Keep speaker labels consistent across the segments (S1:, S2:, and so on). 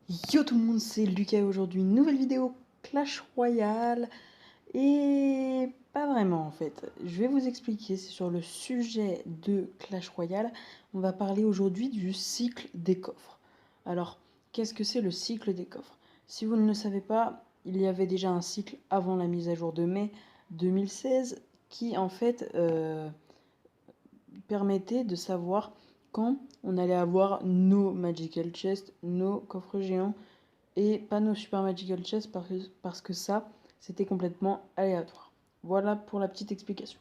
S1: Yo tout le monde, c'est Lucas et aujourd'hui une nouvelle vidéo Clash Royale et pas vraiment en fait. Je vais vous expliquer, c'est sur le sujet de Clash Royale. On va parler aujourd'hui du cycle des coffres. Alors, qu'est-ce que c'est le cycle des coffres? Si vous ne le savez pas, il y avait déjà un cycle avant la mise à jour de mai 2016 qui en fait permettait de savoir quand on allait avoir nos Magical Chests, nos coffres géants et pas nos Super Magical Chess parce que ça, c'était complètement aléatoire. Voilà pour la petite explication.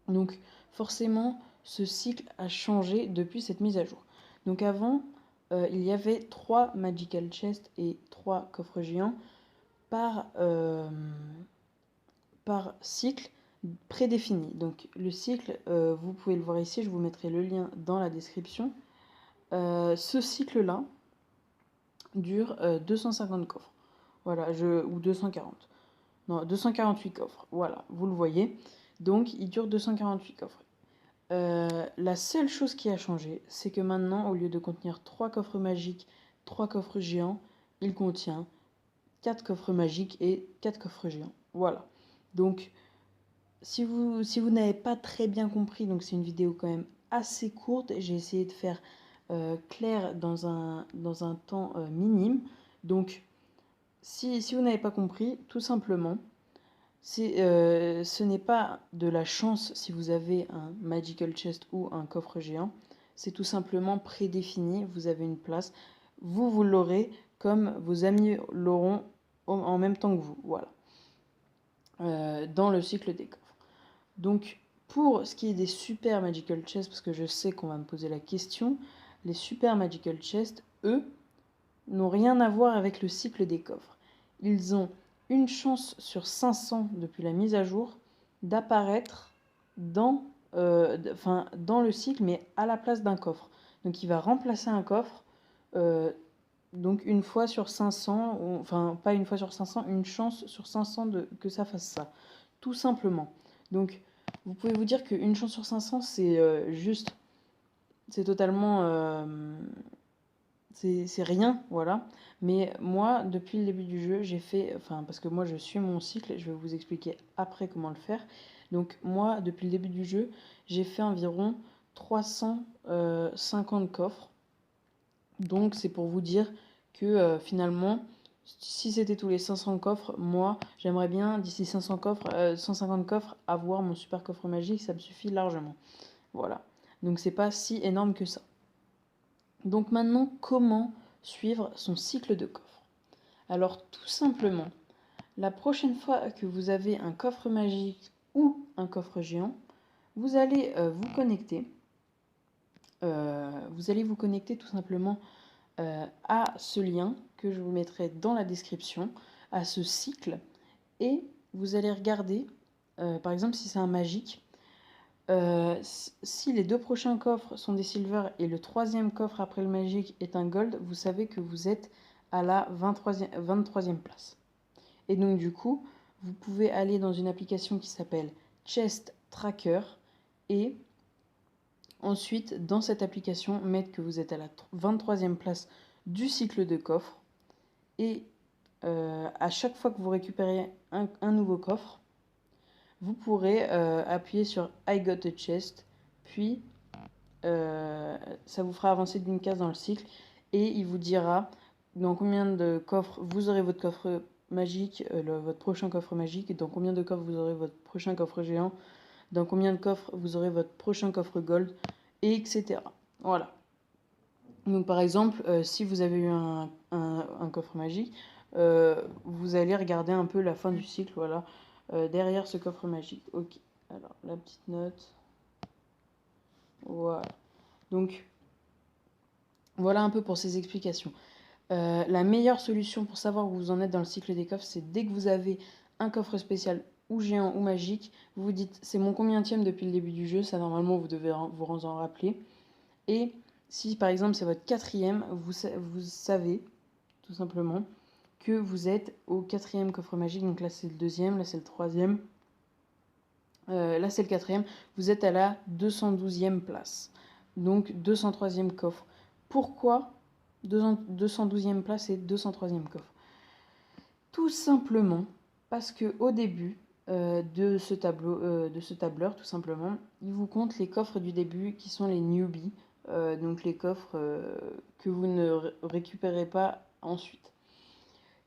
S1: Donc forcément, ce cycle a changé depuis cette mise à jour. Donc avant, il y avait 3 Magical Chests et 3 coffres géants par, par cycle prédéfini. Donc le cycle, vous pouvez le voir ici, je vous mettrai le lien dans la description. Ce cycle-là dure 250 coffres. Voilà, ou 240. Non, 248 coffres. Voilà, vous le voyez. Donc, il dure 248 coffres. La seule chose qui a changé, c'est que maintenant, au lieu de contenir 3 coffres magiques, 3 coffres géants, il contient 4 coffres magiques et 4 coffres géants. Voilà. Donc, si vous n'avez pas très bien compris, donc c'est une vidéo quand même assez courte. J'ai essayé de faire clair dans un temps minime. Donc, si vous n'avez pas compris, tout simplement, ce n'est pas de la chance si vous avez un Magical Chest ou un coffre géant. C'est tout simplement prédéfini. Vous avez une place. Vous l'aurez comme vos amis l'auront en même temps que vous. Voilà. Dans le cycle des coffres. Donc, pour ce qui est des Super Magical Chests, parce que je sais qu'on va me poser la question, les Super Magical Chests, eux, n'ont rien à voir avec le cycle des coffres. Ils ont une chance sur 500 depuis la mise à jour d'apparaître dans le cycle, mais à la place d'un coffre. Donc il va remplacer un coffre, donc une fois sur 500, enfin pas une fois sur 500, une chance sur 500 que ça fasse ça, tout simplement. Donc vous pouvez vous dire qu'une chance sur 500, c'est juste, c'est totalement c'est rien, voilà. Mais moi, depuis le début du jeu, j'ai fait, enfin, parce que moi je suis mon cycle, je vais vous expliquer après comment le faire. Donc, moi, depuis le début du jeu, j'ai fait environ 350 coffres. Donc, c'est pour vous dire que finalement, si c'était tous les 500 coffres, moi, j'aimerais bien, d'ici 500 coffres, 150 coffres, avoir mon super coffre magique, ça me suffit largement. Voilà. Donc, c'est pas si énorme que ça. Donc maintenant, comment suivre son cycle de coffre? Alors tout simplement, la prochaine fois que vous avez un coffre magique ou un coffre géant, vous allez vous connecter. Vous allez vous connecter tout simplement à ce lien que je vous mettrai dans la description, à ce cycle, et vous allez regarder, par exemple si c'est un magique, si les 2 prochains coffres sont des silver et le 3e coffre après le magique est un gold, vous savez que vous êtes à la 23e place. Et donc du coup, vous pouvez aller dans une application qui s'appelle Chest Tracker et ensuite dans cette application mettre que vous êtes à la 23e place du cycle de coffre et à chaque fois que vous récupérez un nouveau coffre, vous pourrez appuyer sur I got a chest, puis ça vous fera avancer d'une case dans le cycle et il vous dira dans combien de coffres vous aurez votre coffre magique, votre prochain coffre magique, dans combien de coffres vous aurez votre prochain coffre géant, dans combien de coffres vous aurez votre prochain coffre gold, et etc. Voilà. Donc par exemple, si vous avez eu un coffre magique, vous allez regarder un peu la fin du cycle, voilà, derrière ce coffre magique. Ok, alors la petite note. Voilà. Donc, voilà un peu pour ces explications. La meilleure solution pour savoir où vous en êtes dans le cycle des coffres, c'est dès que vous avez un coffre spécial ou géant ou magique, vous vous dites c'est mon combienième depuis le début du jeu, ça normalement vous devez vous en rappeler. Et si par exemple c'est votre 4e, vous savez tout simplement que vous êtes au 4e coffre magique, donc là c'est le 2e, là c'est le 3e, là c'est le 4e, vous êtes à la 212e place, donc 203e coffre. Pourquoi 212e place et 203e coffre. Tout simplement parce que au début de ce tableur, tout simplement, il vous compte les coffres du début qui sont les newbies, donc les coffres que vous ne récupérez pas ensuite.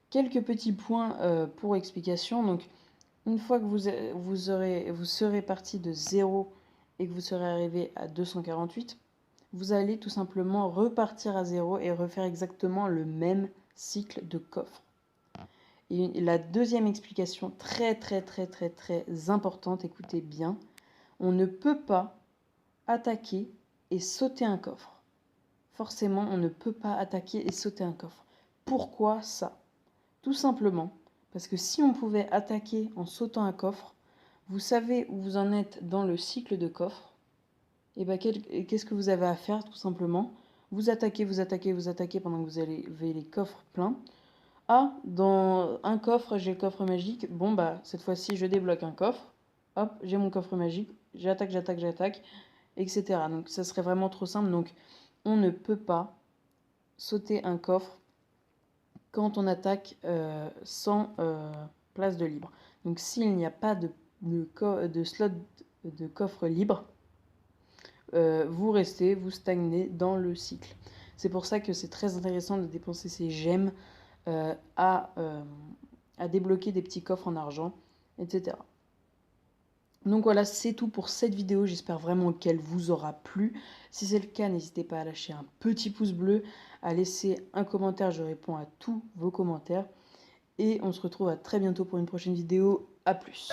S1: Quelques petits points pour explication. Donc, une fois que vous serez parti de 0 et que vous serez arrivé à 248, vous allez tout simplement repartir à 0 et refaire exactement le même cycle de coffre. Et la deuxième explication, très importante, écoutez bien, on ne peut pas attaquer et sauter un coffre. Forcément, on ne peut pas attaquer et sauter un coffre. Pourquoi ça? Tout simplement parce que si on pouvait attaquer en sautant un coffre, vous savez où vous en êtes dans le cycle de coffre. Et bien, qu'est-ce que vous avez à faire? Tout simplement, vous attaquez pendant que vous avez les coffres pleins. Ah, dans un coffre, j'ai le coffre magique. Bon, bah, cette fois-ci, je débloque un coffre. Hop, j'ai mon coffre magique. J'attaque, etc. Donc, ça serait vraiment trop simple. Donc, on ne peut pas sauter un coffre quand on attaque sans place de libre. Donc, s'il n'y a pas de slot de coffre libre, vous stagnez dans le cycle. C'est pour ça que c'est très intéressant de dépenser ces gemmes à débloquer des petits coffres en argent, etc. Donc voilà, c'est tout pour cette vidéo. J'espère vraiment qu'elle vous aura plu. Si c'est le cas, n'hésitez pas à lâcher un petit pouce bleu, à laisser un commentaire. Je réponds à tous vos commentaires. Et on se retrouve à très bientôt pour une prochaine vidéo. À plus.